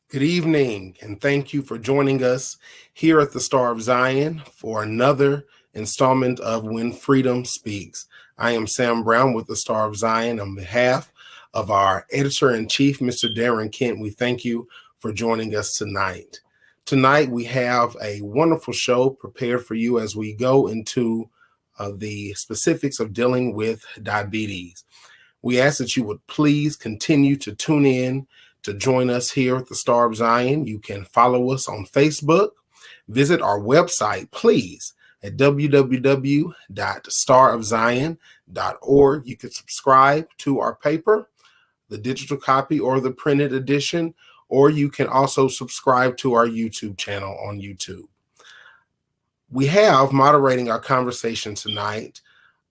Good evening, and thank you for joining us here at the Star of Zion for another installment of When Freedom Speaks. I am Sam Brown with the Star of Zion. On behalf of our editor-in-chief, Mr. Darren Kent, we thank you for joining us tonight. Tonight, we have a wonderful show prepared for you as we go into the specifics of dealing with diabetes. We ask that you would please continue to tune in to join us here at the Star of Zion. You can follow us on Facebook. Visit our website, please, at www.starofzion.org. You can subscribe to our paper, the digital copy or the printed edition, or you can also subscribe to our YouTube channel on YouTube. We have moderating our conversation tonight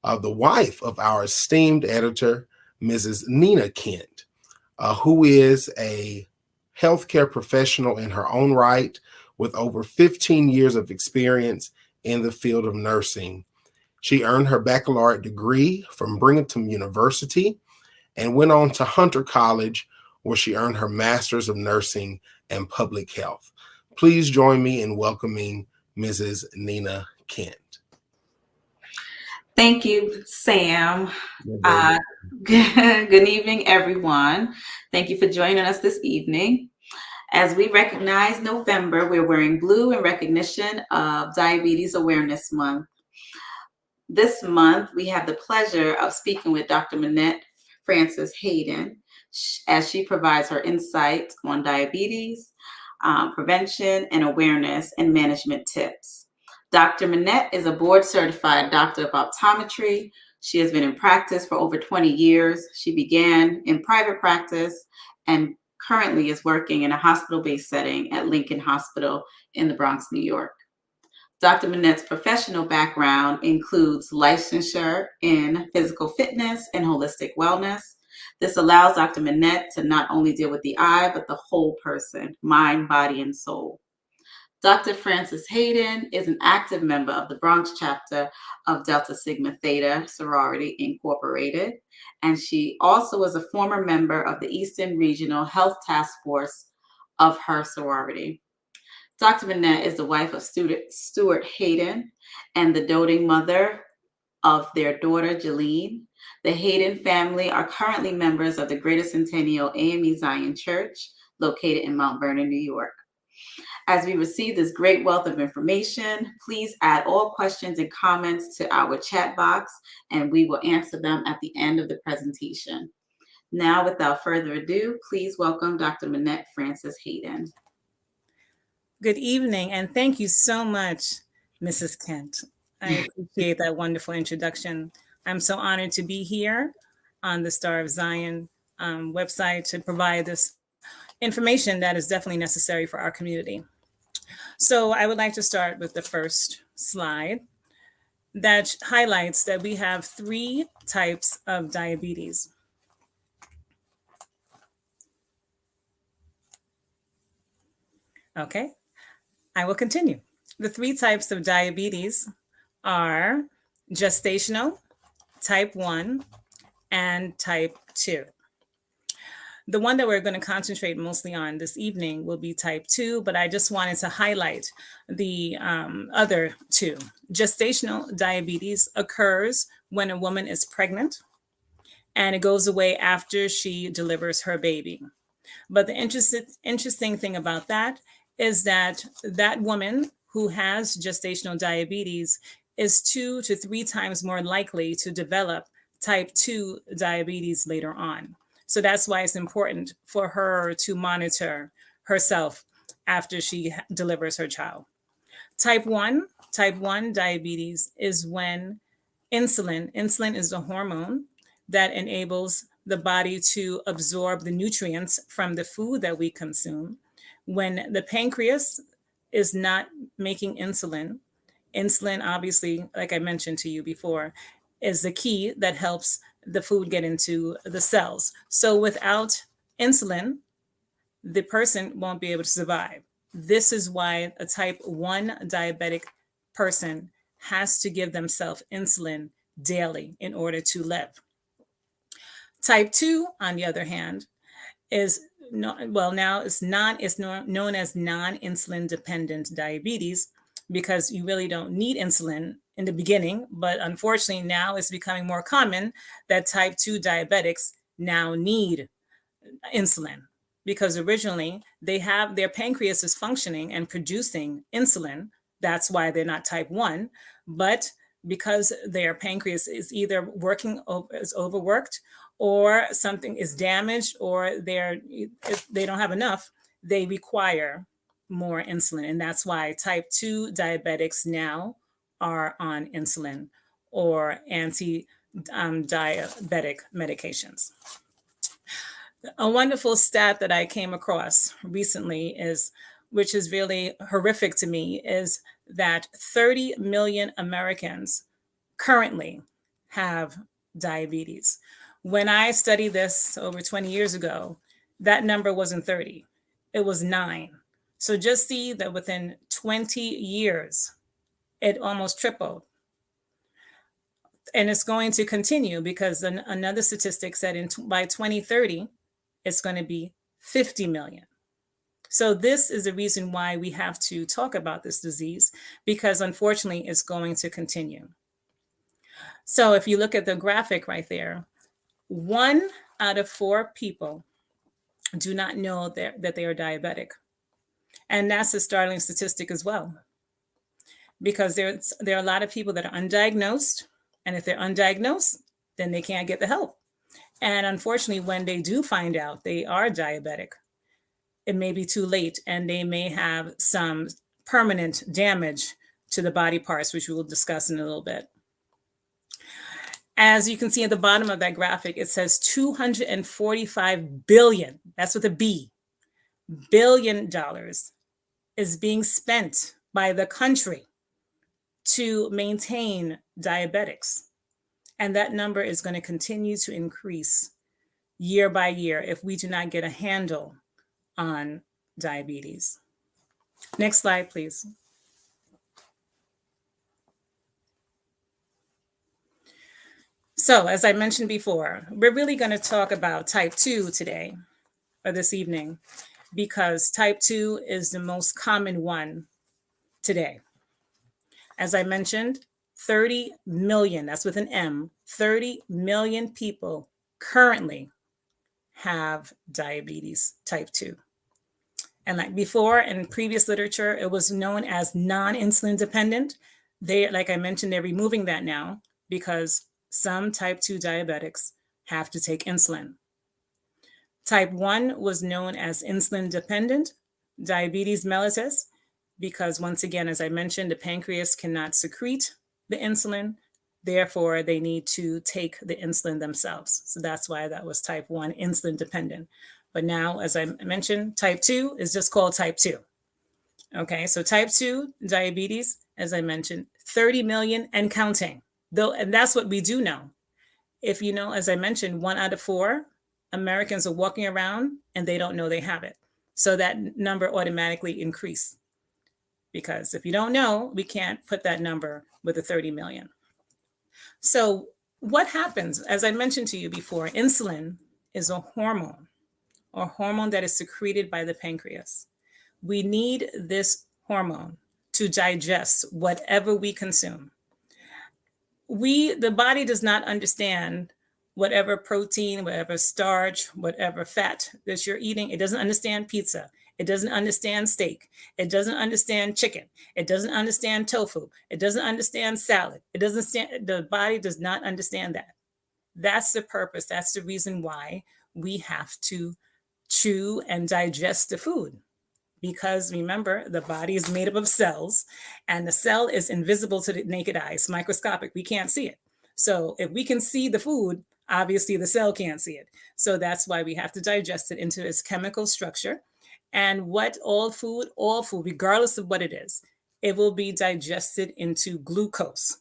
the wife of our esteemed editor, Mrs. Nina Kent, who is a healthcare professional in her own right with over 15 years of experience in the field of nursing. She earned her baccalaureate degree from Brigham University and went on to Hunter College, where she earned her master's of nursing and public health. Please join me in welcoming Mrs. Nina Kent. Thank you, Sam. Good evening, everyone. Thank you for joining us this evening. As we recognize November, we're wearing blue in recognition of Diabetes Awareness Month. This month, we have the pleasure of speaking with Dr. Minette Francis Hayden as she provides her insight on diabetes, prevention and awareness, and management tips. Dr. Minette is a board-certified doctor of optometry. She has been in practice for over 20 years. She began in private practice and currently is working in a hospital-based setting at Lincoln Hospital in the Bronx, New York. Dr. Minette's professional background includes licensure in physical fitness and holistic wellness. This allows Dr. Minette to not only deal with the eye, but the whole person, mind, body, and soul. Dr. Francis Hayden is an active member of the Bronx chapter of Delta Sigma Theta Sorority Incorporated, and she also was a former member of the Eastern Regional Health Task Force of her sorority. Dr. Minette is the wife of Stuart Hayden and the doting mother of their daughter, Jeline. The Hayden family are currently members of the Greater Centennial AME Zion Church, located in Mount Vernon, New York. As we receive this great wealth of information, please add all questions and comments to our chat box, and we will answer them at the end of the presentation. Now, without further ado, please welcome Dr. Minette Francis Hayden. Good evening, and thank you so much, Mrs. Kent. I appreciate that wonderful introduction. I'm so honored to be here on the Star of Zion website to provide this information that is definitely necessary for our community. So I would like to start with the first slide that highlights that we have 3 types of diabetes. Okay, I will continue. The 3 types of diabetes are gestational, type 1, and type 2. The one that we're going to concentrate mostly on this evening will be type 2, but I just wanted to highlight the other 2. Gestational diabetes occurs when a woman is pregnant, and it goes away after she delivers her baby. But the interesting thing about that is that that woman who has gestational diabetes is 2 to 3 times more likely to develop type 2 diabetes later on. So that's why it's important for her to monitor herself after she delivers her child. Type 1 diabetes is when insulin is a hormone that enables the body to absorb the nutrients from the food that we consume. When the pancreas is not making insulin obviously, like I mentioned to you before, is the key that helps the food get into the cells. So without insulin, the person won't be able to survive. This is why a type 1 diabetic person has to give themselves insulin daily in order to live. Type 2, on the other hand, is now it's known as non-insulin dependent diabetes, because you really don't need insulin in the beginning. But unfortunately, now it's becoming more common that type 2 diabetics now need insulin, because originally their pancreas is functioning and producing insulin. That's why they're not type 1. But because their pancreas is either is overworked, or something is damaged, or they don't have enough, they require more insulin. And that's why type 2 diabetics now are on insulin or anti-diabetic medications. A wonderful stat that I came across recently which is really horrific to me, is that 30 million Americans currently have diabetes. When I studied this over 20 years ago, that number wasn't 30, it was 9. So just see that within 20 years, it almost tripled. And it's going to continue, because another statistic said by 2030, it's going to be 50 million. So this is the reason why we have to talk about this disease, because unfortunately it's going to continue. So if you look at the graphic right there, 1 out of 4 people do not know that they are diabetic. And that's a startling statistic as well, because there are a lot of people that are undiagnosed. And if they're undiagnosed, then they can't get the help. And unfortunately, when they do find out they are diabetic, it may be too late, and they may have some permanent damage to the body parts, which we will discuss in a little bit. As you can see at the bottom of that graphic, it says 245 billion, that's with a B, $billion is being spent by the country to maintain diabetics. And that number is going to continue to increase year by year if we do not get a handle on diabetes. Next slide, please. So, as I mentioned before, we're really going to talk about type 2 today, or this evening, because type 2 is the most common one today. As I mentioned, 30 million, that's with an M, 30 million people currently have diabetes type 2. And like before, in previous literature, it was known as non-insulin dependent. Like I mentioned, they're removing that now, because some type 2 diabetics have to take insulin. Type 1 was known as insulin dependent diabetes mellitus, because once again, as I mentioned, the pancreas cannot secrete the insulin. Therefore, they need to take the insulin themselves. So that's why that was type 1 insulin dependent. But now, as I mentioned, type 2 is just called type 2. Okay, so type 2 diabetes, as I mentioned, 30 million and counting. And that's what we do know. If you know, as I mentioned, 1 out of 4 Americans are walking around and they don't know they have it. So that number automatically increases, because if you don't know, we can't put that number with the 30 million. So what happens, as I mentioned to you before, insulin is a hormone that is secreted by the pancreas. We need this hormone to digest whatever we consume. The body does not understand whatever protein, whatever starch, whatever fat that you're eating. It doesn't understand pizza. It doesn't understand steak. It doesn't understand chicken. It doesn't understand tofu. It doesn't understand salad. The body does not understand that. That's the purpose. That's the reason why we have to chew and digest the food. Because remember, the body is made up of cells, and the cell is invisible to the naked eye. It's microscopic. We can't see it. So if we can see the food, obviously the cell can't see it. So that's why we have to digest it into its chemical structure. And all food, regardless of what it is, it will be digested into glucose.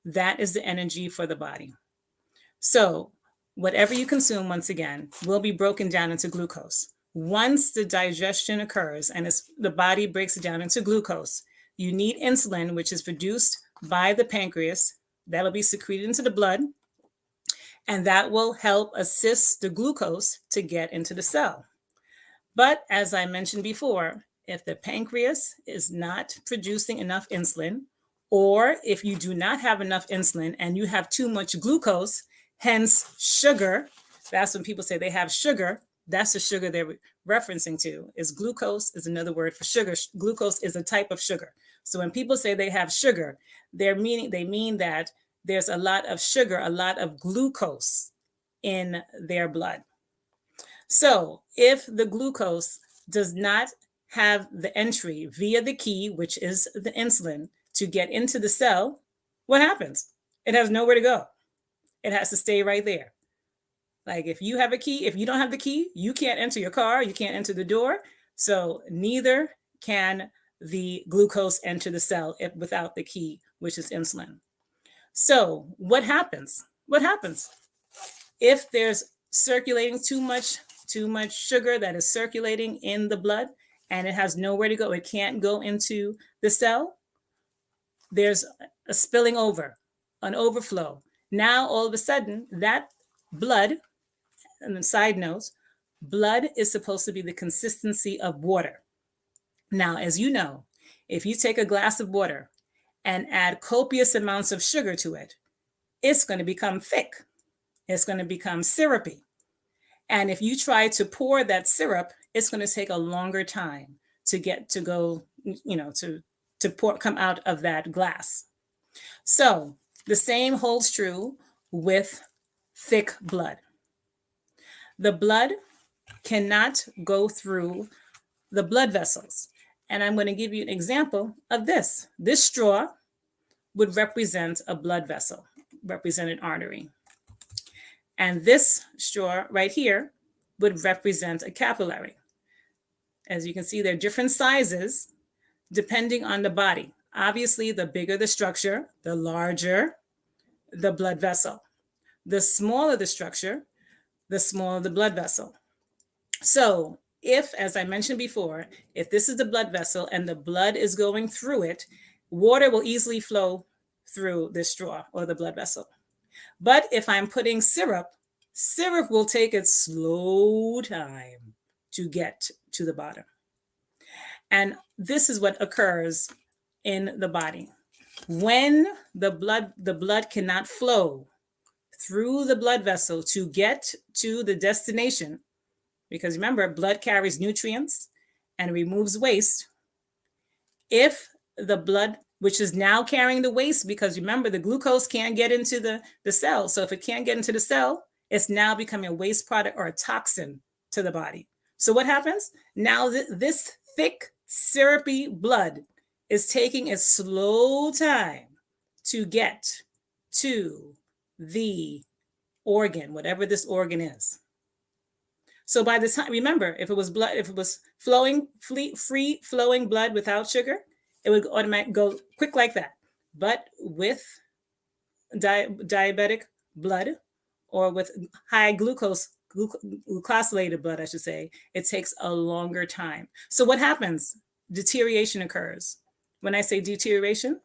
That is the energy for the body. So whatever you consume, once again, will be broken down into glucose. Once the digestion occurs and the body breaks it down into glucose, you need insulin, which is produced by the pancreas. That'll be secreted into the blood. And that will help assist the glucose to get into the cell. But as I mentioned before, if the pancreas is not producing enough insulin, or if you do not have enough insulin and you have too much glucose, hence sugar, that's when people say they have sugar. That's the sugar they're referencing to. Is glucose is another word for sugar. Glucose is a type of sugar. So when people say they have sugar, they mean that there's a lot of sugar, a lot of glucose in their blood. So if the glucose does not have the entry via the key, which is the insulin, to get into the cell, what happens? It has nowhere to go. It has to stay right there. Like if you have a key, if you don't have the key, you can't enter your car, you can't enter the door. So neither can the glucose enter the cell without the key, which is insulin. So what happens? What happens if there's circulating too much sugar that is circulating in the blood and it has nowhere to go? It can't go into the cell. There's a spilling over, an overflow. Now, all of a sudden, that blood, and the side notes, blood is supposed to be the consistency of water. Now, as you know, if you take a glass of water and add copious amounts of sugar to it, it's going to become thick. It's going to become syrupy. And if you try to pour that syrup, it's going to take a longer time to get to go, to pour, come out of that glass. So the same holds true with thick blood. The blood cannot go through the blood vessels. And I'm going to give you an example of this. This straw would represent a blood vessel, represent an artery. And this straw right here would represent a capillary. As you can see, there are different sizes depending on the body. Obviously, the bigger the structure, the larger the blood vessel. The smaller the structure, the smaller the blood vessel. So if, as I mentioned before, if this is the blood vessel and the blood is going through it, water will easily flow through this straw or the blood vessel. But if I'm putting syrup will take its slow time to get to the bottom. And this is what occurs in the body. When the blood cannot flow through the blood vessel to get to the destination, because remember, blood carries nutrients and removes waste. If the blood, which is now carrying the waste, because remember, the glucose can't get into the cell. So if it can't get into the cell, it's now becoming a waste product or a toxin to the body. So what happens? Now this thick, syrupy blood is taking a slow time to get to the organ, whatever this organ is. So by the time, remember, if it was free flowing blood without sugar, it would automatically go quick like that. But with diabetic blood, or with high glucosylated blood, I should say, it takes a longer time. So what happens? Deterioration occurs. When I say deterioration,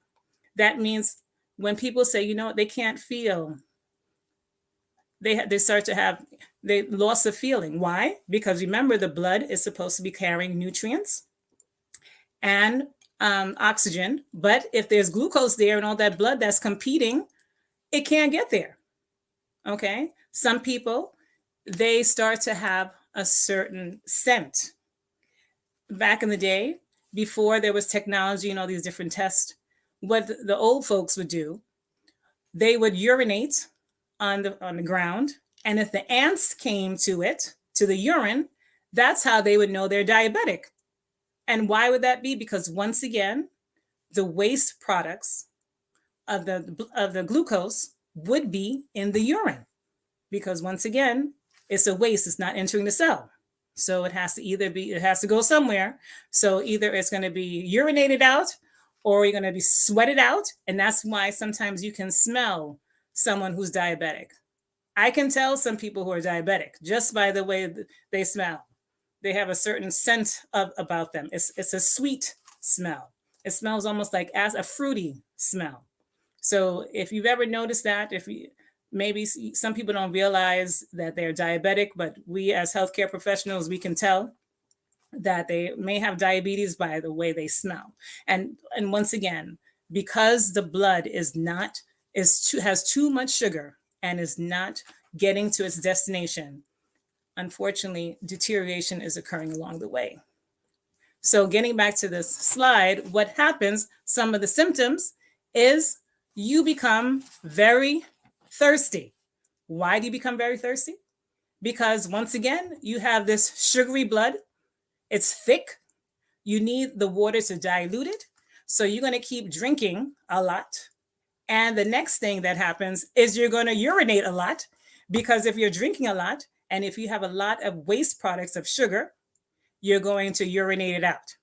that means when people say, they can't feel, they start to have loss of feeling. Why? Because remember, the blood is supposed to be carrying nutrients and oxygen. But if there's glucose there and all that blood that's competing, it can't get there. Okay. Some people, they start to have a certain scent. Back in the day, before there was technology and all these different tests, what the old folks would do, they would urinate on the ground. And if the ants came to the urine, that's how they would know they're diabetic. And why would that be? Because once again, the waste products of the glucose would be in the urine. Because once again, it's a waste, it's not entering the cell. So it has to go somewhere. So either it's going to be urinated out or you're going to be sweated out. And that's why sometimes you can smell someone who's diabetic. I can tell some people who are diabetic just by the way they smell. They have a certain scent about them. It's a sweet smell. It smells almost like as a fruity smell. So if you've ever noticed that, maybe some people don't realize that they're diabetic, but we as healthcare professionals, we can tell that they may have diabetes by the way they smell. And once again, because the blood has too much sugar and is not getting to its destination, unfortunately, deterioration is occurring along the way. So getting back to this slide, what happens, some of the symptoms is you become very thirsty. Why do you become very thirsty? Because once again, you have this sugary blood. It's thick. You need the water to dilute it. So you're going to keep drinking a lot. And the next thing that happens is you're going to urinate a lot, because if you're drinking a lot and if you have a lot of waste products of sugar, you're going to urinate it out.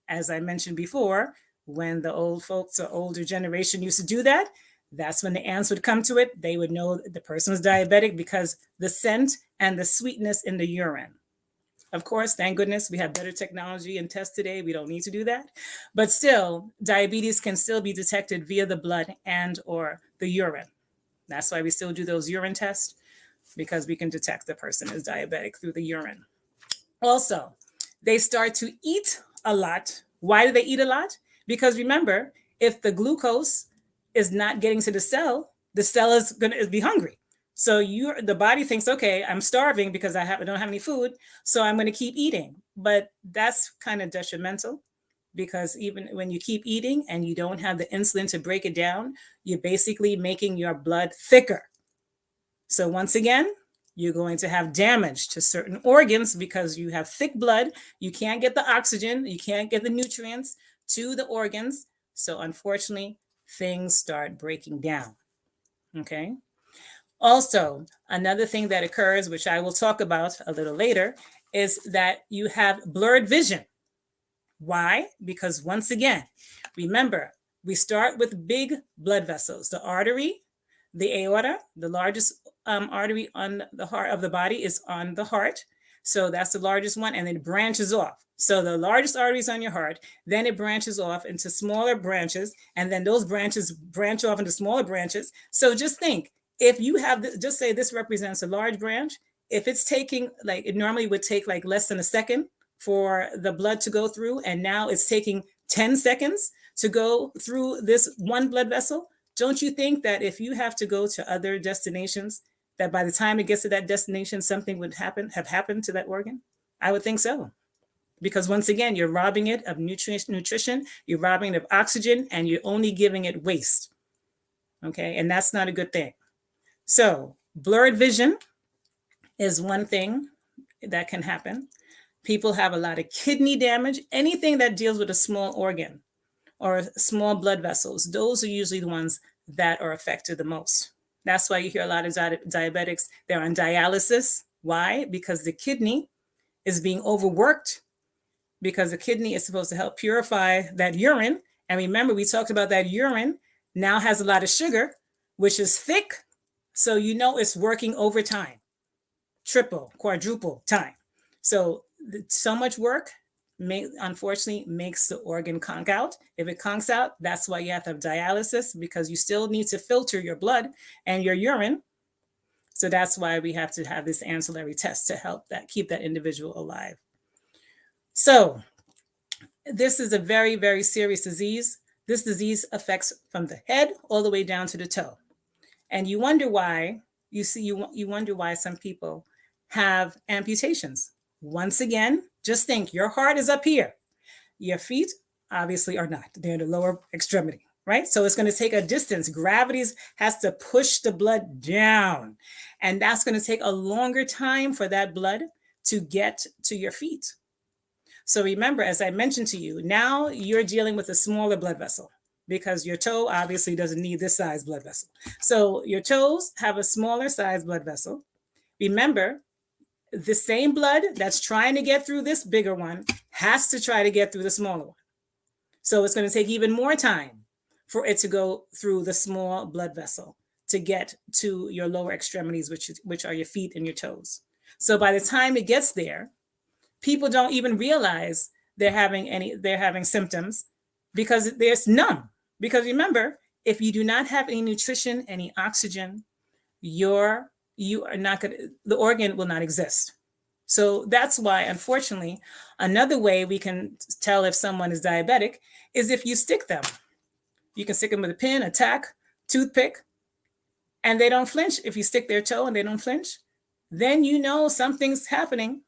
As I mentioned before, when the old folks or older generation used to do that, that's when the ants would come to it. They would know the person was diabetic because the scent and the sweetness in the urine. Of course, thank goodness we have better technology and tests today. We don't need to do that. But still, diabetes can still be detected via the blood and or the urine. That's why we still do those urine tests, because we can detect the person is diabetic through the urine. Also, they start to eat a lot. Why do they eat a lot? Because remember, if the glucose is not getting to the cell is going to be hungry. So the body thinks, okay, I'm starving because I don't have any food, so I'm going to keep eating. But that's kind of detrimental, because even when you keep eating and you don't have the insulin to break it down, you're basically making your blood thicker. So once again, you're going to have damage to certain organs because you have thick blood. You can't get the oxygen, you can't get the nutrients to the organs. So unfortunately, things start breaking down. Okay. Also, another thing that occurs, which I will talk about a little later, is that you have blurred vision. Why? Because once again, remember, we start with big blood vessels. The artery, the aorta, the largest artery on the heart of the body is on the heart. So that's the largest one, and it branches off. So the largest artery is on your heart, then it branches off into smaller branches, and then those branches branch off into smaller branches. So just think, if you have, just say this represents a large branch, if it's taking, like it normally would take like less than a second for the blood to go through, and now it's taking 10 seconds to go through this one blood vessel, don't you think that if you have to go to other destinations, that by the time it gets to that destination, something would have happened to that organ? I would think so. Because once again, you're robbing it of nutrition, you're robbing it of oxygen, and you're only giving it waste. Okay, and that's not a good thing. So blurred vision is one thing that can happen. People have a lot of kidney damage, anything that deals with a small organ or small blood vessels. Those are usually the ones that are affected the most. That's why you hear a lot of diabetics, they're on dialysis. Why? Because the kidney is being overworked, because the kidney is supposed to help purify that urine. And remember, we talked about that urine now has a lot of sugar, which is thick. So you know it's working overtime, triple, quadruple time. So much work unfortunately makes the organ conk out. If it conks out, that's why you have to have dialysis, because you still need to filter your blood and your urine. So that's why we have to have this ancillary test to help keep that individual alive. So this is a very, very serious disease. This disease affects from the head all the way down to the toe. And you wonder why, you wonder why some people have amputations. Once again, just think, your heart is up here. Your feet obviously are not. They're in the lower extremity, right? So it's going to take a distance. Gravity has to push the blood down. And that's going to take a longer time for that blood to get to your feet. So remember, as I mentioned to you, now you're dealing with a smaller blood vessel, because your toe obviously doesn't need this size blood vessel. So your toes have a smaller size blood vessel. Remember, the same blood that's trying to get through this bigger one has to try to get through the smaller one. So it's going to take even more time for it to go through the small blood vessel to get to your lower extremities, which are your feet and your toes. So by the time it gets there, people don't even realize they're having symptoms, because they're numb. Because remember, if you do not have any nutrition, any oxygen, you are not going to, the organ will not exist. So that's why, unfortunately, another way we can tell if someone is diabetic is if you stick them. You can stick them with a pin, a tack, toothpick, and they don't flinch. If you stick their toe and they don't flinch, then you know something's happening.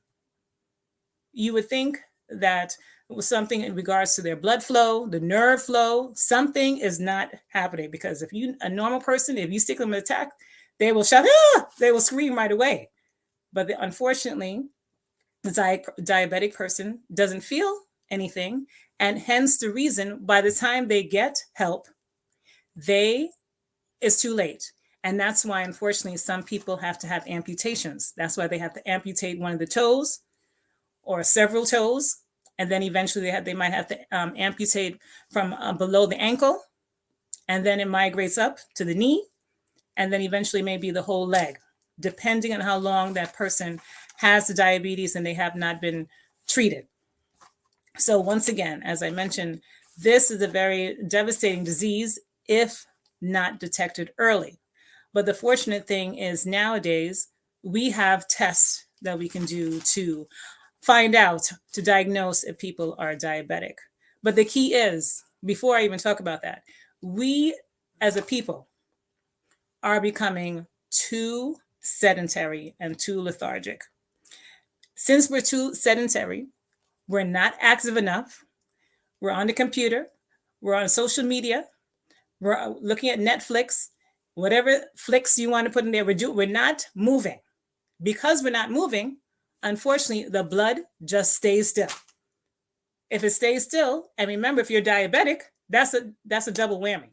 You would think that it was something in regards to their blood flow, the nerve flow. Something is not happening, because if you, a normal person, if you stick them with a tack, they will shout, ah! They will scream right away. But unfortunately, the diabetic person doesn't feel anything, and hence the reason by the time they get help, it's too late. And that's why, unfortunately, some people have to have amputations. That's why they have to amputate one of the toes or several toes, and then eventually they might have to amputate from below the ankle, and then it migrates up to the knee, and then eventually maybe the whole leg, depending on how long that person has the diabetes and they have not been treated. So once again, as I mentioned, this is a very devastating disease if not detected early. But the fortunate thing is nowadays we have tests that we can do to find out, to diagnose if people are diabetic. But the key is, before I even talk about that, we as a people are becoming too sedentary and too lethargic. Since we're too sedentary, we're not active enough. We're on the computer, we're on social media, we're looking at Netflix, whatever flicks you want to put in there, we're not moving. Because we're not moving, unfortunately, the blood just stays still. If it stays still, and remember, if you're diabetic, that's a double whammy,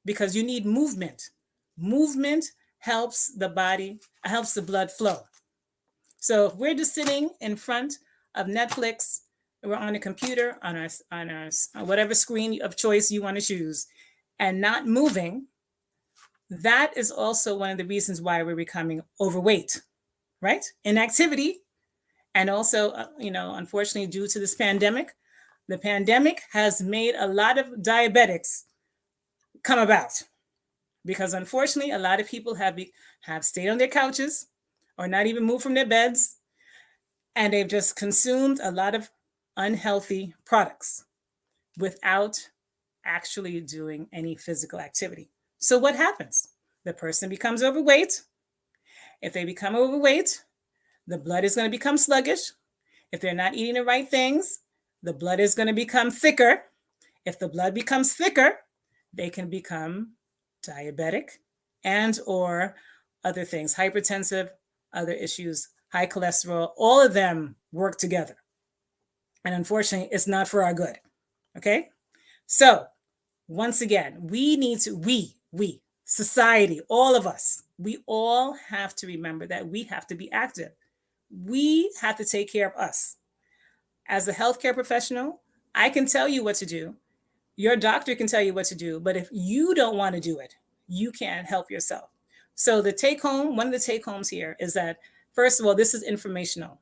because you need movement. Movement helps the body, helps the blood flow. So if we're just sitting in front of Netflix, we're on a computer, on our whatever screen of choice you want to choose, and not moving, that is also one of the reasons why we're becoming overweight, right? Inactivity. And also, unfortunately, due to this pandemic, the pandemic has made a lot of diabetics come about, because unfortunately, a lot of people have stayed on their couches or not even moved from their beds, and they've just consumed a lot of unhealthy products without actually doing any physical activity. So what happens? The person becomes overweight. If they become overweight, the blood is going to become sluggish. If they're not eating the right things, the blood is going to become thicker. If the blood becomes thicker, they can become diabetic and or other things, hypertensive, other issues, high cholesterol. All of them work together. And unfortunately, it's not for our good. Okay? So once again, we, society, all of us, we all have to remember that we have to be active. We have to take care of us. As a healthcare professional, I can tell you what to do. Your doctor can tell you what to do. But if you don't want to do it, you can't help yourself. So one of the take homes here is that, first of all, this is informational.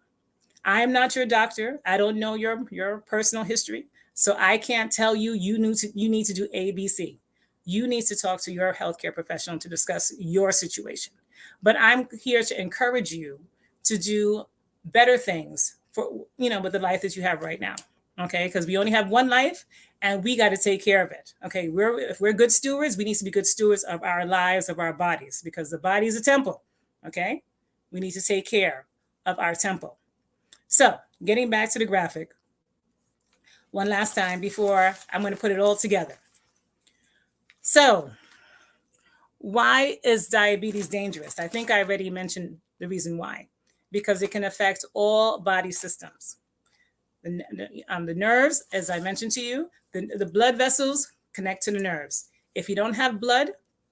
I'm not your doctor. I don't know your personal history. So I can't tell you you need to do A, B, C. You need to talk to your healthcare professional to discuss your situation. But I'm here to encourage you to do better things for, with the life that you have right now. Okay, because we only have one life and we got to take care of it. Okay, if we're good stewards, we need to be good stewards of our lives, of our bodies, because the body is a temple. Okay, we need to take care of our temple. So getting back to the graphic, one last time before I'm going to put it all together. So why is diabetes dangerous? I think I already mentioned the reason why, because it can affect all body systems. The nerves, as I mentioned to you, the blood vessels connect to the nerves. If you don't have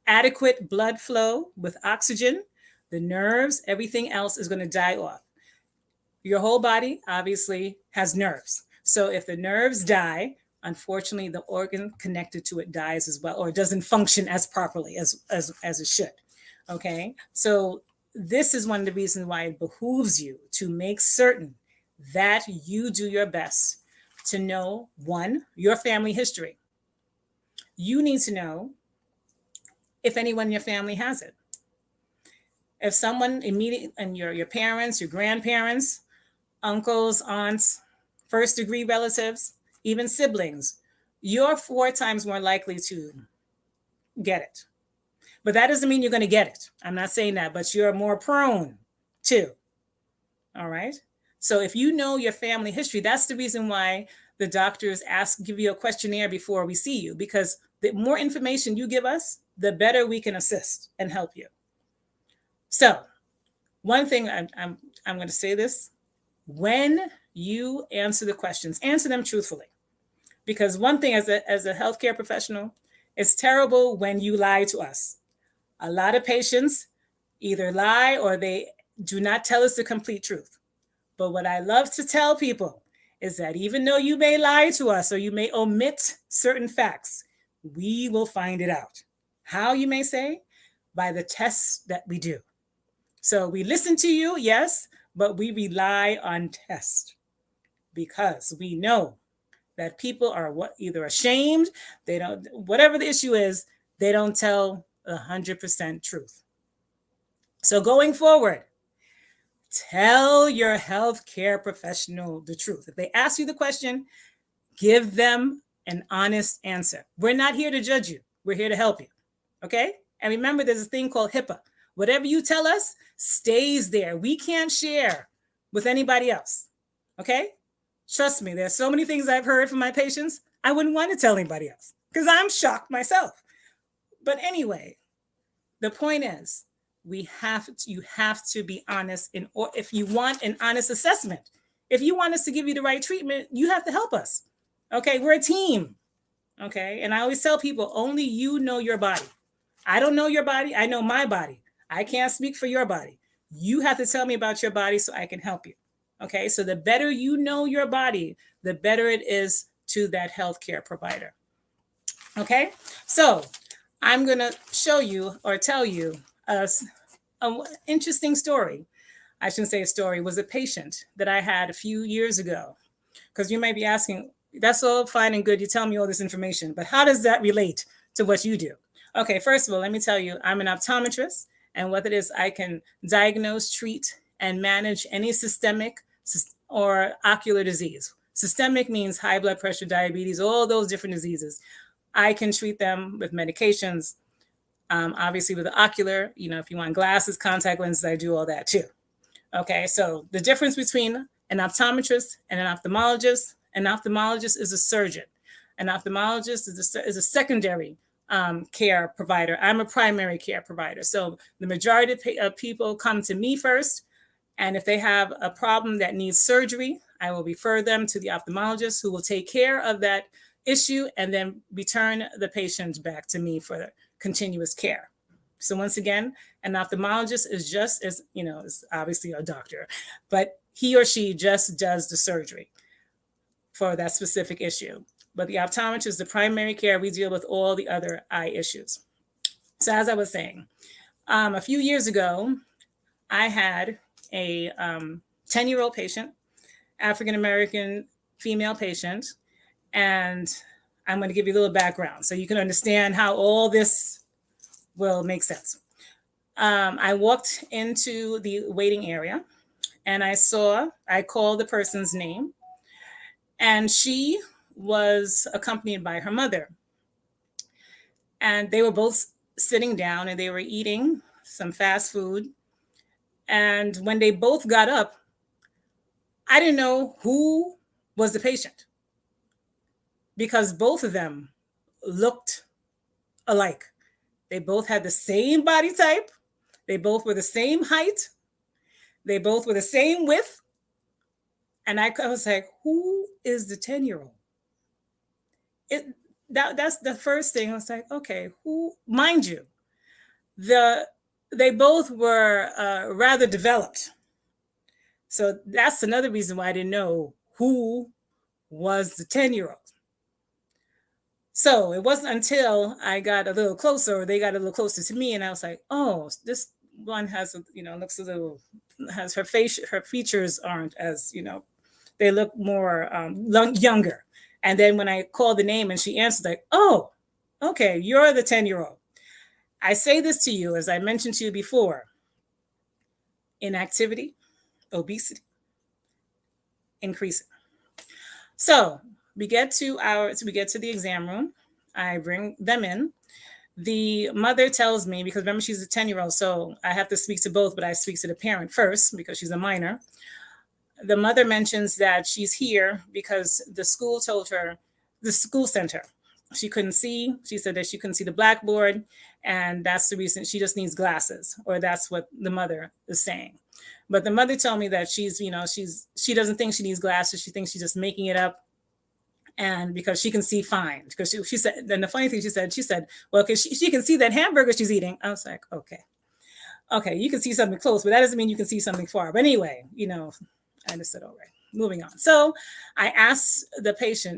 adequate blood flow with oxygen, the nerves, everything else is going to die off. Your whole body obviously has nerves. So if the nerves die, unfortunately, the organ connected to it dies as well, or it doesn't function as properly as it should. Okay, so this is one of the reasons why it behooves you to make certain that you do your best to know, one, your family history. You need to know if anyone in your family has it. If someone immediate and your parents, your grandparents, uncles, aunts, first degree relatives, even siblings, you're 4 times more likely to get it. But that doesn't mean you're going to get it. I'm not saying that, but you're more prone to. All right. So if you know your family history, that's the reason why the doctors give you a questionnaire before we see you, because the more information you give us, the better we can assist and help you. So one thing I'm going to say this: when you answer the questions, answer them truthfully. Because one thing as a healthcare professional, it's terrible when you lie to us. A lot of patients either lie or they do not tell us the complete truth. But what I love to tell people is that even though you may lie to us or you may omit certain facts, we will find it out. How, you may say? By the tests that we do. So we listen to you, yes, but we rely on tests because we know that people are either ashamed, they don't, whatever the issue is, they don't tell 100% truth. So going forward, tell your healthcare professional the truth. If they ask you the question, give them an honest answer. We're not here to judge you. We're here to help you. Okay? And remember, there's a thing called HIPAA. Whatever you tell us stays there. We can't share with anybody else. Okay? Trust me, there's so many things I've heard from my patients, I wouldn't want to tell anybody else because I'm shocked myself. But anyway, the point is, you have to be honest or if you want an honest assessment. If you want us to give you the right treatment, you have to help us. Okay, we're a team. Okay, and I always tell people, only you know your body. I don't know your body, I know my body. I can't speak for your body. You have to tell me about your body so I can help you. Okay, so the better you know your body, the better it is to that healthcare provider. Okay, so I'm going to show you or tell you an interesting story. I shouldn't say a story, was a patient that I had a few years ago. Because you might be asking, that's all fine and good. You tell me all this information, but how does that relate to what you do? Okay, first of all, let me tell you, I'm an optometrist, and what it is, I can diagnose, treat, and manage any systemic or ocular disease. Systemic means high blood pressure, diabetes, all those different diseases. I can treat them with medications. Obviously with the ocular, if you want glasses, contact lenses, I do all that too. Okay, so the difference between an optometrist and an ophthalmologist is a surgeon. An ophthalmologist is a secondary care provider. I'm a primary care provider. So the majority of people come to me first. And if they have a problem that needs surgery, I will refer them to the ophthalmologist who will take care of that issue and then return the patient back to me for continuous care. So once again, an ophthalmologist is just as, is obviously a doctor, but he or she just does the surgery for that specific issue. But the optometrist, the primary care, we deal with all the other eye issues. So as I was saying, a few years ago, I had a 10-year-old patient, African-American female patient, and I'm going to give you a little background so you can understand how all this will make sense. I walked into the waiting area and I called the person's name, and she was accompanied by her mother. And they were both sitting down and they were eating some fast food. And when they both got up, I didn't know who was the patient because both of them looked alike. They both had the same body type. They both were the same height. They both were the same width. And I was like, who is the 10-year-old? That's the first thing. I was like, okay, who? Mind you, they both were rather developed. So that's another reason why I didn't know who was the 10-year-old. So it wasn't until I got a little closer, or they got a little closer to me, and I was like, oh, this one has, looks a little, has her features aren't as, they look more younger. And then when I called the name and she answered, like, oh, okay, you're the 10-year-old. I say this to you, as I mentioned to you before, inactivity, obesity, increasing. So we get to the exam room. I bring them in. The mother tells me, because remember she's a 10-year-old, so I have to speak to both, but I speak to the parent first because she's a minor. The mother mentions that she's here because the school told her, the school sent her. She couldn't see. She said that she couldn't see the blackboard, and that's the reason she just needs glasses, or that's what the mother is saying. But the mother told me that she doesn't think she needs glasses. She thinks she's just making it up, and because she can see fine. Because she said, then the funny thing she said, well, because she can see that hamburger she's eating. I was like, okay, you can see something close, but that doesn't mean you can see something far. But anyway, I just said, all right, moving on. So I asked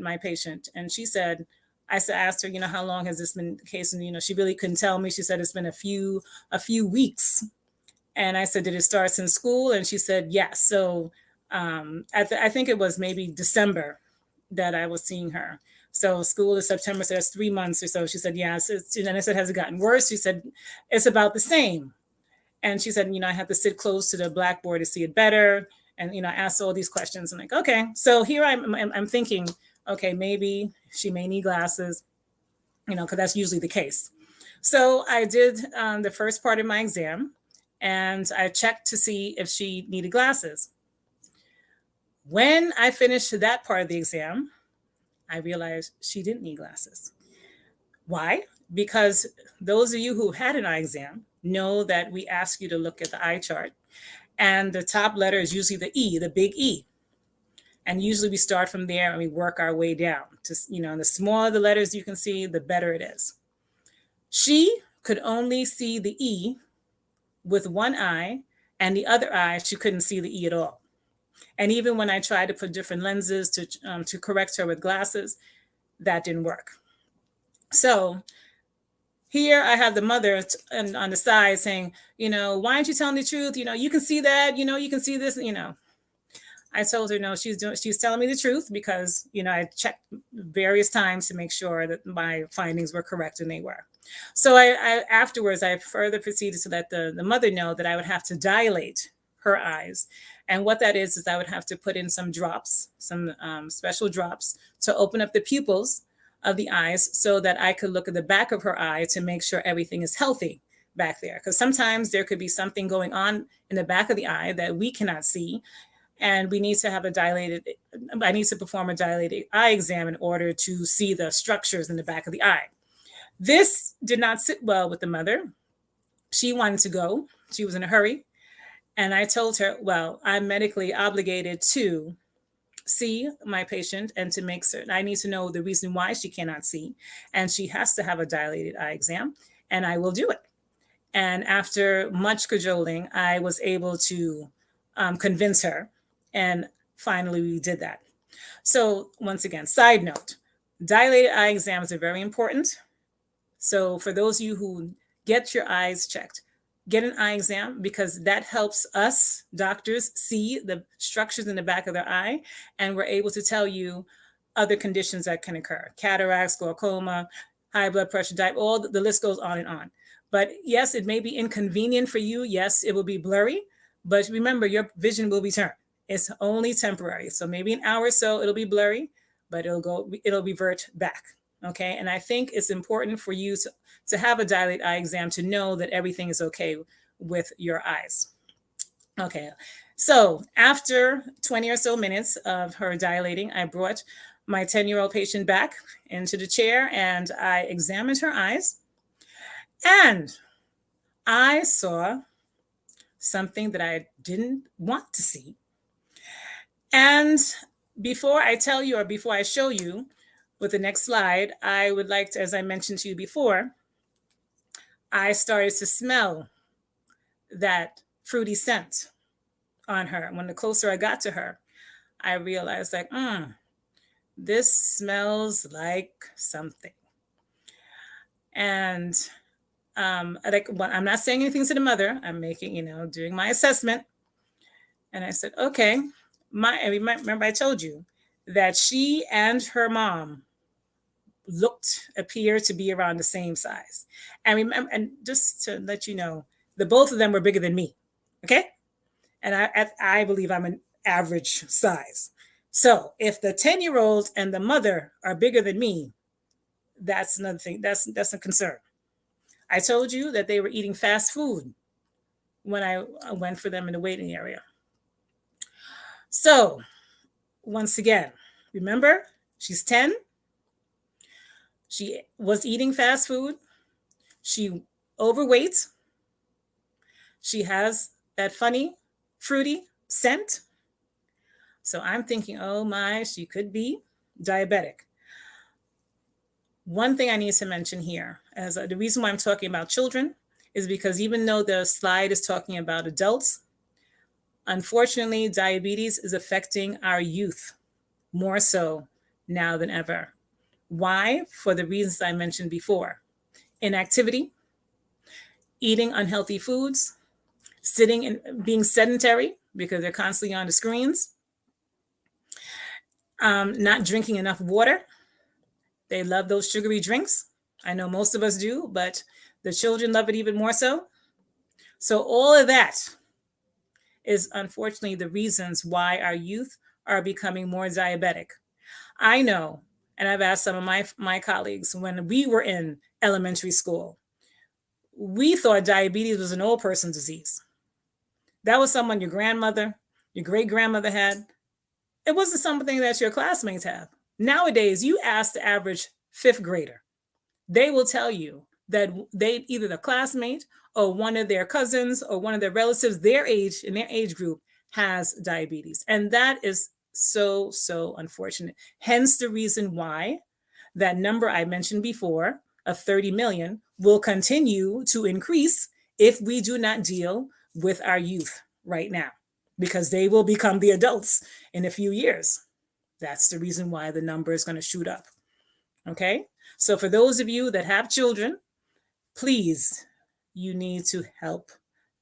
my patient, and she said, I asked her, how long has this been the case? And, she really couldn't tell me. She said it's been a few weeks. And I said, did it start since school? And she said, yes. So I think it was maybe December that I was seeing her. So school is September, so that's 3 months or so. She said, yes. And I said, has it gotten worse? She said, it's about the same. And she said, I have to sit close to the blackboard to see it better. And, I asked all these questions. I'm like, okay. So here I'm thinking, okay, maybe she may need glasses, because that's usually the case. So I did the first part of my exam, and I checked to see if she needed glasses. When I finished that part of the exam, I realized she didn't need glasses. Why? Because those of you who had an eye exam know that we ask you to look at the eye chart, and the top letter is usually the E, the big E. And usually we start from there and we work our way down to, the smaller the letters you can see, the better it is. She could only see the E with one eye, and the other eye, she couldn't see the E at all. And even when I tried to put different lenses to correct her with glasses, that didn't work. So here I have the mother on the side saying, why aren't you telling the truth? You can see that, you can see this, I told her, no, she's telling me the truth because, I checked various times to make sure that my findings were correct, and they were. So afterwards, I further proceeded to let the mother know that I would have to dilate her eyes. And what that is I would have to put in some drops, some special drops to open up the pupils of the eyes so that I could look at the back of her eye to make sure everything is healthy back there. Because sometimes there could be something going on in the back of the eye that we cannot see. And we need to I need to perform a dilated eye exam in order to see the structures in the back of the eye. This did not sit well with the mother. She wanted to go. She was in a hurry. And I told her, well, I'm medically obligated to see my patient and to make certain I need to know the reason why she cannot see. And she has to have a dilated eye exam, and I will do it. And after much cajoling, I was able to convince her. And finally, we did that. So once again, side note, dilated eye exams are very important. So for those of you who get your eyes checked, get an eye exam, because that helps us doctors see the structures in the back of their eye, and we're able to tell you other conditions that can occur: cataracts, glaucoma, high blood pressure, diabetes, the list goes on and on. But yes, it may be inconvenient for you. Yes, it will be blurry, but remember, your vision will return. It's only temporary. So maybe an hour or so, it'll be blurry, but it'll revert back. Okay. And I think it's important for you to have a dilated eye exam to know that everything is okay with your eyes. Okay. So after 20 or so minutes of her dilating, I brought my 10-year-old patient back into the chair and I examined her eyes, and I saw something that I didn't want to see. And before I tell you, or before I show you with the next slide, I would like to, as I mentioned to you before, I started to smell that fruity scent on her. When the closer I got to her, I realized this smells like something. And I'm not saying anything to the mother. I'm making, doing my assessment. And I said, okay, remember I told you that she and her mom appear to be around the same size. And remember, and just to let you know, the both of them were bigger than me. Okay. And I believe I'm an average size. So if the 10-year-old and the mother are bigger than me, that's another thing. That's a concern. I told you that they were eating fast food when I went for them in the waiting area. So once again, remember, she's 10. She was eating fast food. She overweight. She has that funny, fruity scent. So I'm thinking, oh my, she could be diabetic. One thing I need to mention here, as the reason why I'm talking about children is because even though the slide is talking about adults, unfortunately, diabetes is affecting our youth more so now than ever. Why? For the reasons I mentioned before. Inactivity, eating unhealthy foods, sitting and being sedentary because they're constantly on the screens, not drinking enough water. They love those sugary drinks. I know most of us do, but the children love it even more so. So all of that is unfortunately the reasons why our youth are becoming more diabetic. I know, and I've asked some of my colleagues, when we were in elementary school, we thought diabetes was an old person's disease. That was someone your grandmother, your great grandmother had. It wasn't something that your classmates have. Nowadays, you ask the average fifth grader, they will tell you that they either the classmate or one of their cousins or one of their relatives, their age in their age group has diabetes. And that is so, so unfortunate. Hence the reason why that number I mentioned before of 30 million will continue to increase if we do not deal with our youth right now, because they will become the adults in a few years. That's the reason why the number is going to shoot up. Okay. So for those of you that have children, please, you need to help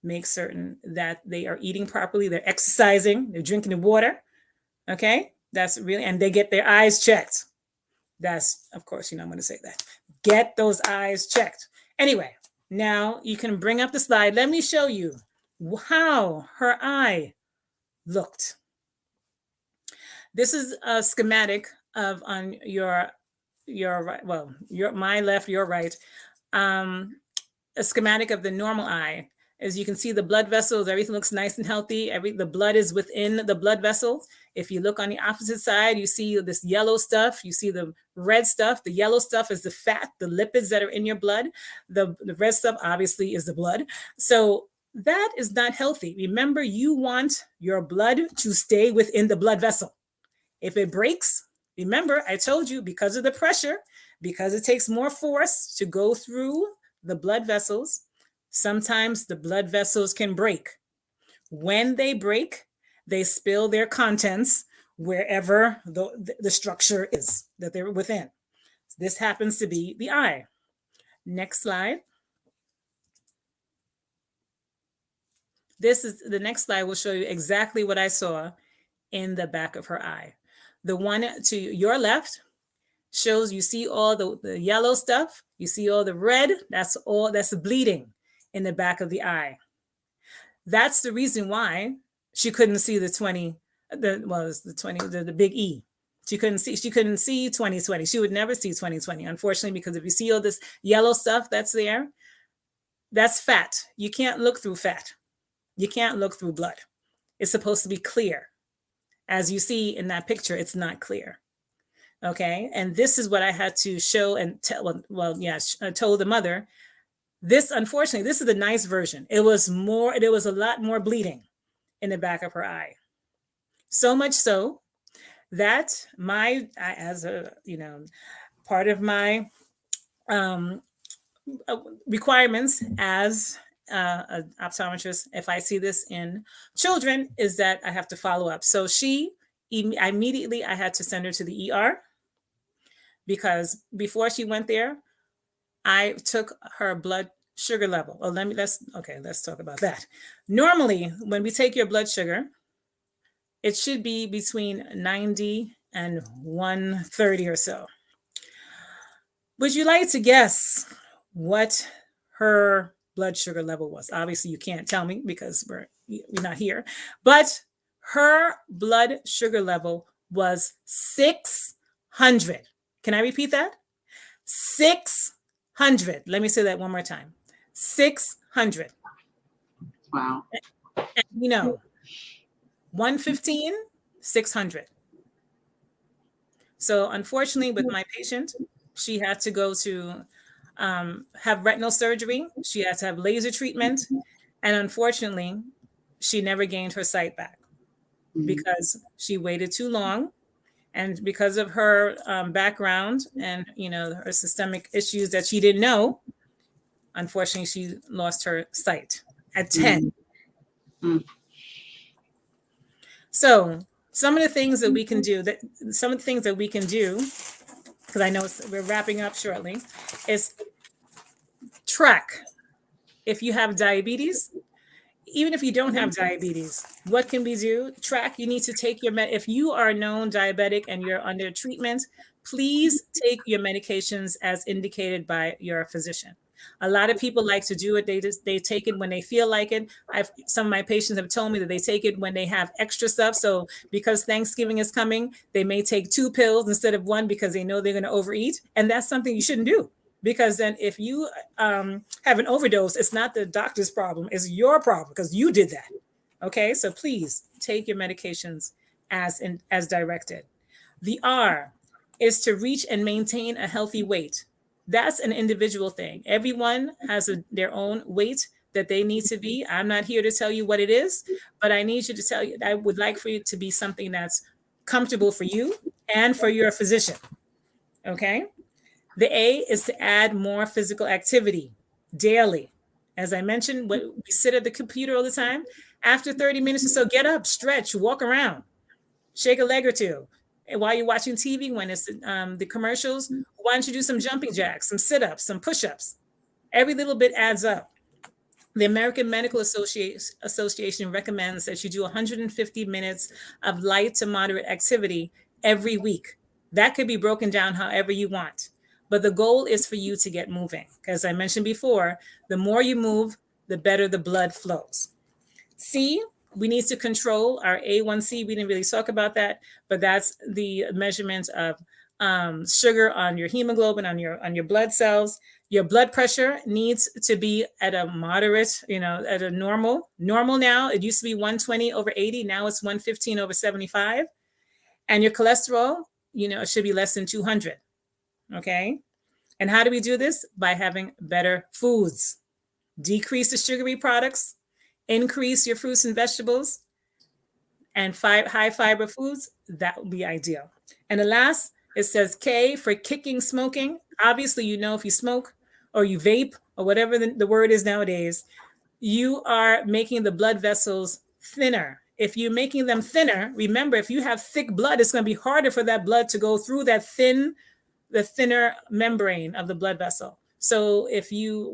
make certain that they are eating properly, they're exercising, they're drinking the water. Okay. That's really, and they get their eyes checked. That's, of course, I'm going to say that. Get those eyes checked. Anyway, now you can bring up the slide. Let me show you how her eye looked. This is a schematic of on your right, well, my left, your right, a schematic of the normal eye. As you can see, the blood vessels, everything looks nice and healthy. The blood is within the blood vessels. If you look on the opposite side, you see this yellow stuff. You see the red stuff. The yellow stuff is the fat, the lipids that are in your blood. The red stuff obviously is the blood. So that is not healthy. Remember, you want your blood to stay within the blood vessel. If it breaks, remember, I told you, because of the pressure, because it takes more force to go through the blood vessels, sometimes the blood vessels can break. When they break, they spill their contents wherever the structure is that they're within. This happens to be the eye. Next slide. The next slide will show you exactly what I saw in the back of her eye. The one to your left shows you see all the yellow stuff. You see all the red. That's the bleeding in the back of the eye. That's the reason why she couldn't see the big E. She couldn't see 2020. She would never see 2020, unfortunately, because if you see all this yellow stuff that's there, that's fat. You can't look through fat. You can't look through blood. It's supposed to be clear. As you see in that picture, it's not clear. Okay. And this is what I had to show and tell. Told the mother. Unfortunately, this is the nice version. There was a lot more bleeding in the back of her eye. So much so that part of my requirements as an optometrist, if I see this in children, is that I have to follow up. So immediately I had to send her to the ER, because before she went there, I took her blood sugar level. Oh, let's talk about that. Normally, when we take your blood sugar, it should be between 90 and 130 or so. Would you like to guess what her blood sugar level was? Obviously, you can't tell me because we're we're not here, but her blood sugar level was 600. Can I repeat that? 600. Let me say that one more time. 600. Wow. And 115, 600. So unfortunately, with my patient, she had to go to have retinal surgery. She had to have laser treatment. And unfortunately, she never gained her sight back because she waited too long. And because of her background and, her systemic issues that she didn't know, unfortunately, she lost her sight at 10. So some of the things that we can do, because I know we're wrapping up shortly, is track. If you have diabetes, even if you don't have diabetes, what can we do? Track. You need to take your if you are a known diabetic and you're under treatment, please take your medications as indicated by your physician. A lot of people like to do it. They take it when they feel like it. Some of my patients have told me that they take it when they have extra stuff. So because Thanksgiving is coming, they may take 2 pills instead of 1 because they know they're going to overeat. And that's something you shouldn't do. Because then if you have an overdose, it's not the doctor's problem, it's your problem because you did that. Okay, so please take your medications as directed. The R is to reach and maintain a healthy weight. That's an individual thing. Everyone has their own weight that they need to be. I'm not here to tell you what it is, but I need you to tell you, I would like for it to be something that's comfortable for you and for your physician. Okay. The A is to add more physical activity daily. As I mentioned, we sit at the computer all the time. After 30 minutes or so, get up, stretch, walk around, shake a leg or two. And while you're watching TV, when it's the commercials, why don't you do some jumping jacks, some sit-ups, some push-ups? Every little bit adds up. The American Medical Association recommends that you do 150 minutes of light to moderate activity every week. That could be broken down however you want. But the goal is for you to get moving. As I mentioned before, the more you move, the better the blood flows. C, we need to control our A1C. We didn't really talk about that, but that's the measurement of sugar on your hemoglobin, on your blood cells. Your blood pressure needs to be at a moderate, at a normal. Normal now, it used to be 120 over 80. Now it's 115 over 75. And your cholesterol, it should be less than 200. Okay. And how do we do this? By having better foods. Decrease the sugary products, increase your fruits and vegetables, and high fiber foods. That would be ideal. And the last, it says K for kicking smoking. Obviously, if you smoke or you vape or whatever the word is nowadays, you are making the blood vessels thinner. If you're making them thinner, remember, if you have thick blood, it's going to be harder for that blood to go through the thinner membrane of the blood vessel. So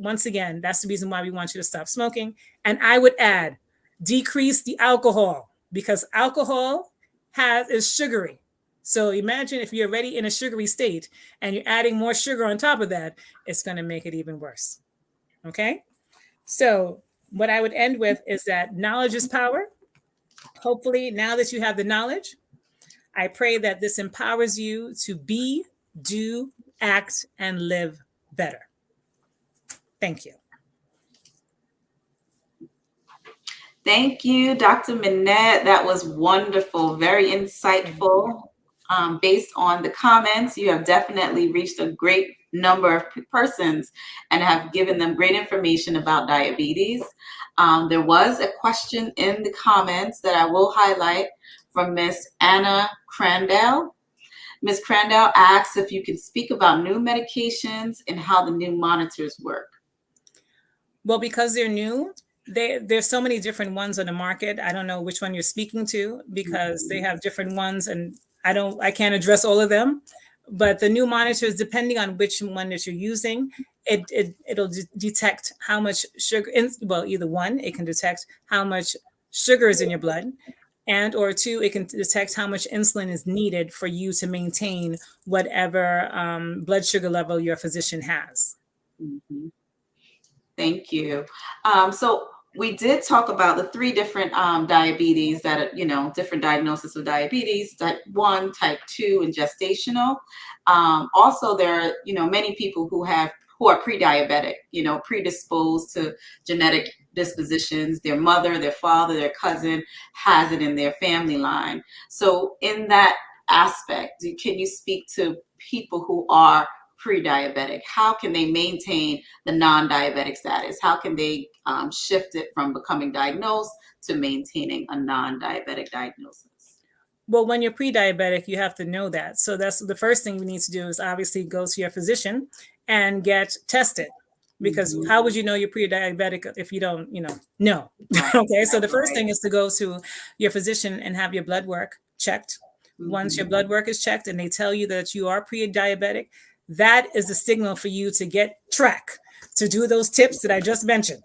once again, that's the reason why we want you to stop smoking. And I would add, decrease the alcohol, because alcohol is sugary. So imagine if you're already in a sugary state and you're adding more sugar on top of that, it's going to make it even worse. Okay. So what I would end with is that knowledge is power. Hopefully, now that you have the knowledge, I pray that this empowers you to be, do, act, and live better. Thank you. Thank you, Dr. Minette. That was wonderful, very insightful. Based on the comments, you have definitely reached a great number of persons and have given them great information about diabetes. There was a question in the comments that I will highlight from Miss Anna Crandell. Ms. Crandell asks if you could speak about new medications and how the new monitors work. Well, because they're new, there's so many different ones on the market. I don't know which one you're speaking to because they have different ones, and I can't address all of them. But the new monitors, depending on which one that you're using, it'll detect how much sugar. Either one, it can detect how much sugar is in your blood, and or two, it can detect how much insulin is needed for you to maintain whatever blood sugar level your physician has. Mm-hmm. Thank you. So we did talk about the three different diabetes that are, different diagnosis of diabetes: type 1, type 2, and gestational. Also, there are, many people who are pre-diabetic, predisposed to genetic dispositions. Their mother, their father, their cousin has it in their family line. So in that aspect, can you speak to people who are pre-diabetic? How can they maintain the non-diabetic status? How can they shift it from becoming diagnosed to maintaining a non-diabetic diagnosis? Well, when you're pre-diabetic, you have to know that. So that's the first thing you need to do is obviously go to your physician and get tested. Because how would you know you're pre-diabetic if you don't, know? Okay, so the first thing is to go to your physician and have your blood work checked. Once your blood work is checked and they tell you that you are pre-diabetic, that is the signal for you to get track, to do those tips that I just mentioned,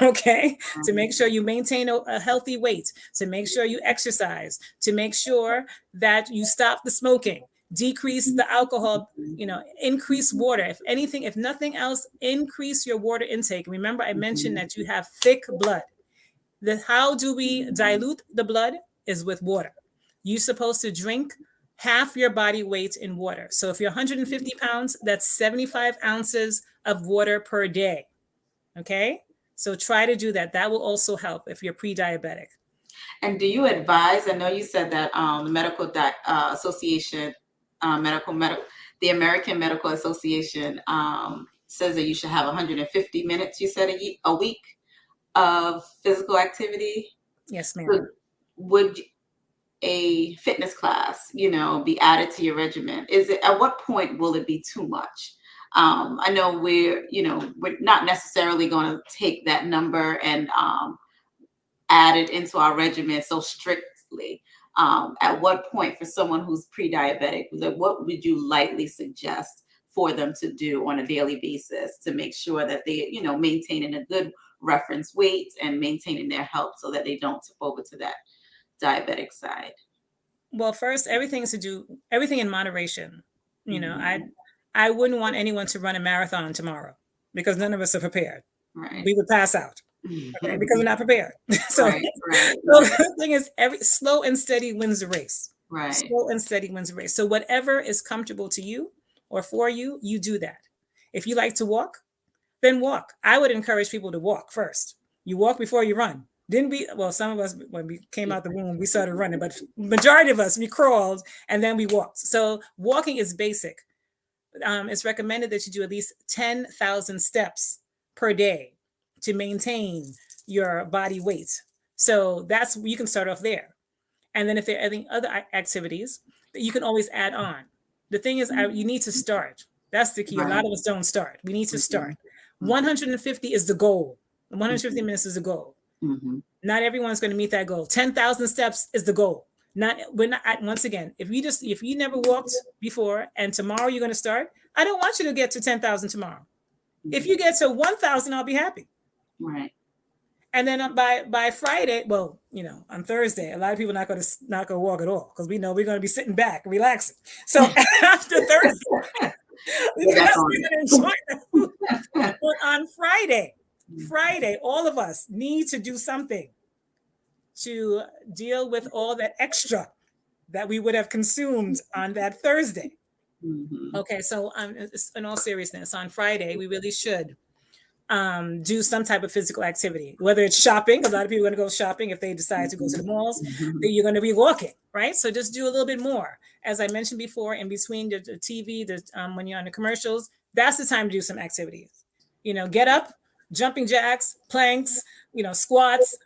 okay? To make sure you maintain a healthy weight, to make sure you exercise, to make sure that you stop the smoking, decrease the alcohol, increase water. If anything, if nothing else, increase your water intake. Remember, I mentioned that you have thick blood. How do we dilute the blood is with water. You're supposed to drink half your body weight in water. So if you're 150 pounds, that's 75 ounces of water per day. Okay. So try to do that. That will also help if you're pre-diabetic. And do you advise, I know you said that the Medical Association, the American Medical Association says that you should have 150 minutes, you said, a week of physical activity? Yes, ma'am. So would a fitness class, be added to your regimen? At what point will it be too much? I know we're not necessarily going to take that number and add it into our regimen so strictly. At what point, for someone who's pre-diabetic, what would you lightly suggest for them to do on a daily basis to make sure that they, maintaining a good reference weight and maintaining their health so that they don't tip over to that diabetic side? Well, first, everything in moderation. I wouldn't want anyone to run a marathon tomorrow because none of us are prepared. Right. We would pass out, okay, because we're not prepared. So the thing is, slow and steady wins the race. Right. Slow and steady wins the race. So whatever is comfortable to you or for you, you do that. If you like to walk, then walk. I would encourage people to walk first. You walk before you run. Some of us, when we came out the womb, we started running, but majority of us, we crawled and then we walked. So walking is basic. It's recommended that you do at least 10,000 steps per day to maintain your body weight. So you can start off there. And then if there are any other activities, you can always add on. The thing is, you need to start. That's the key. A lot of us don't start. We need to start. 150 is the goal. 150 minutes is the goal. Not everyone's going to meet that goal. 10,000 steps is the goal. Once again, if you never walked before and tomorrow you're going to start, I don't want you to get to 10,000 tomorrow. If you get to 1,000, I'll be happy. Right. And then by Friday, on Thursday, a lot of people not going to walk at all because we know we're going to be sitting back, relaxing. So after Thursday, we're going to enjoy the food. But on Friday, all of us need to do something to deal with all that extra that we would have consumed on that Thursday. Okay, so in all seriousness, on Friday, we really should do some type of physical activity, whether it's shopping. A lot of people are going to go shopping if they decide to go to the malls. Then you're going to be walking, right? So just do a little bit more. As I mentioned before, in between the TV, when you're on the commercials, that's the time to do some activities. Get up, jumping jacks, planks, squats,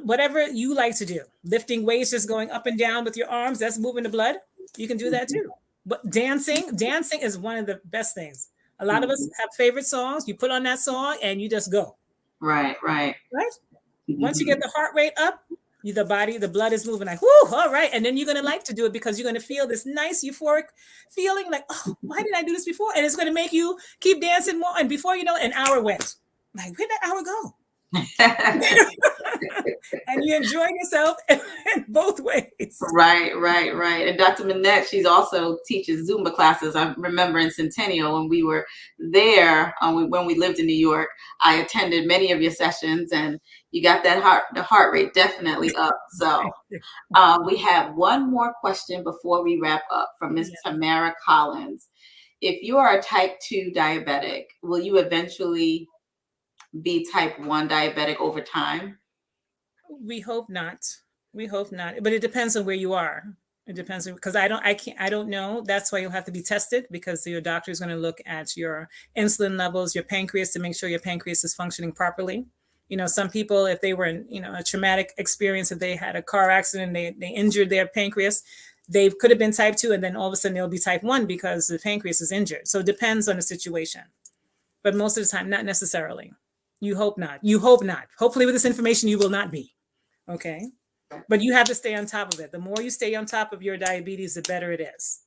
whatever you like to do. Lifting weights, just going up and down with your arms, that's moving the blood. You can do that too. But dancing is one of the best things. A lot of us have favorite songs. You put on that song and you just go. Right. Once you get the heart rate up, the blood is moving like, whoo, all right. And then you're going to like to do it because you're going to feel this nice euphoric feeling like, oh, why didn't I do this before? And it's going to make you keep dancing more. And before you know it, an hour went. Like, where'd that hour go? And you enjoy yourself in both ways. Right. And Dr. Minette, she's also teaches Zumba classes. I remember in Centennial when we were there, when we lived in New York, I attended many of your sessions, and you got the heart rate definitely up. So we have one more question before we wrap up from Miss Tamara Collins. If you are a type 2 diabetic, will you eventually be type 1 diabetic over time? We hope not. We hope not. But it depends on where you are. It depends because I don't know. That's why you'll have to be tested, because your doctor is going to look at your insulin levels, your pancreas, to make sure your pancreas is functioning properly. You know, some people, if they were in, a traumatic experience, if they had a car accident, they injured their pancreas, they could have been type 2, and then all of a sudden they'll be type 1 because the pancreas is injured. So it depends on the situation. But most of the time, not necessarily. You hope not. You hope not. Hopefully with this information, you will not be. Okay. But you have to stay on top of it. The more you stay on top of your diabetes, the better it is.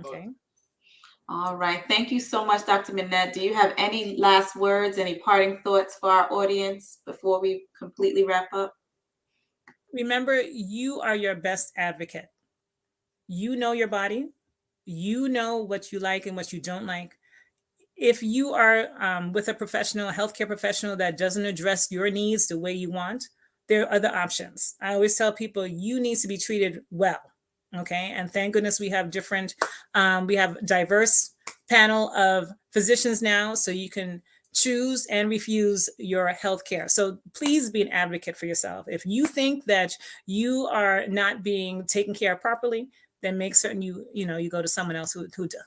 Okay. All right. Thank you so much, Dr. Minette. Do you have any last words, any parting thoughts for our audience before we completely wrap up? Remember, you are your best advocate. You know your body. You know what you like and what you don't like. If you are with a professional, a healthcare professional that doesn't address your needs the way you want, there are other options. I always tell people you need to be treated well. Okay. And thank goodness we have we have diverse panel of physicians now, so you can choose and refuse your health care. So please be an advocate for yourself. If you think that you are not being taken care of properly, then make certain you go to someone else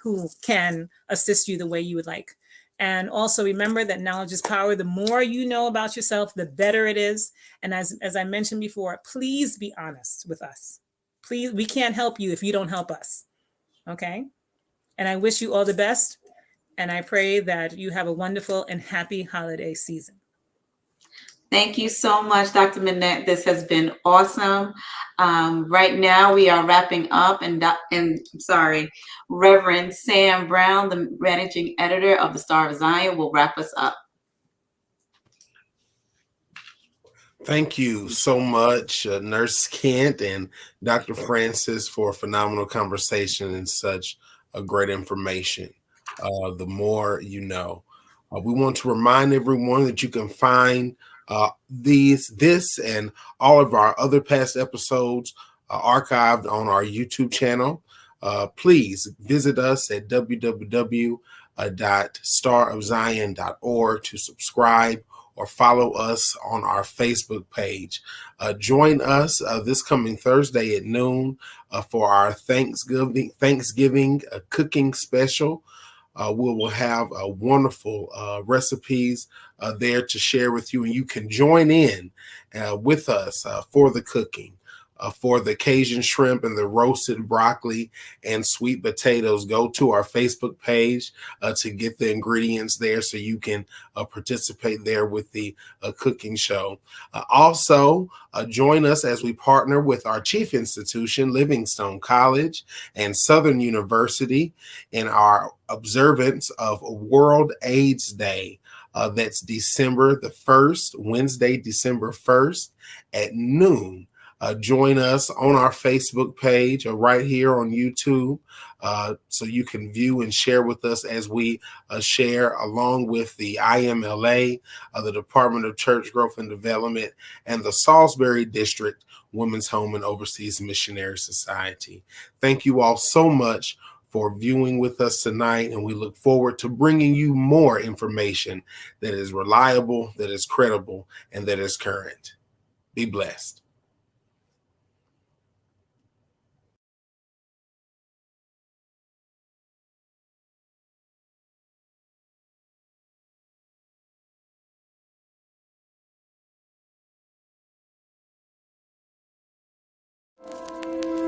who can assist you the way you would like. And also remember that knowledge is power. The more you know about yourself, the better it is. And as I mentioned before, please be honest with us. Please, we can't help you if you don't help us. Okay? And I wish you all the best. And I pray that you have a wonderful and happy holiday season. Thank you so much, Dr. Minette. This has been awesome. Right now, we are wrapping up, and Reverend Sam Brown, the managing editor of the Star of Zion, will wrap us up. Thank you so much, Nurse Kent and Dr. Francis, for a phenomenal conversation and such a great information. The more you know. We want to remind everyone that you can find this and all of our other past episodes archived on our YouTube channel. Please visit us at www.starofzion.org to subscribe or follow us on our Facebook page. Join us this coming Thursday at noon for our Thanksgiving cooking special. We will have wonderful recipes there to share with you, and you can join in with us for the cooking. For the Cajun shrimp and the roasted broccoli and sweet potatoes, go to our Facebook page to get the ingredients there so you can participate there with the cooking show. Also, join us as we partner with our chief institution, Livingstone College and Southern University, in our observance of World AIDS Day. That's December the 1st, Wednesday, December 1st at noon. Join us on our Facebook page or right here on YouTube so you can view and share with us as we share along with the IMLA, the Department of Church Growth and Development, and the Salisbury District Women's Home and Overseas Missionary Society. Thank you all so much for viewing with us tonight, and we look forward to bringing you more information that is reliable, that is credible, and that is current. Be blessed.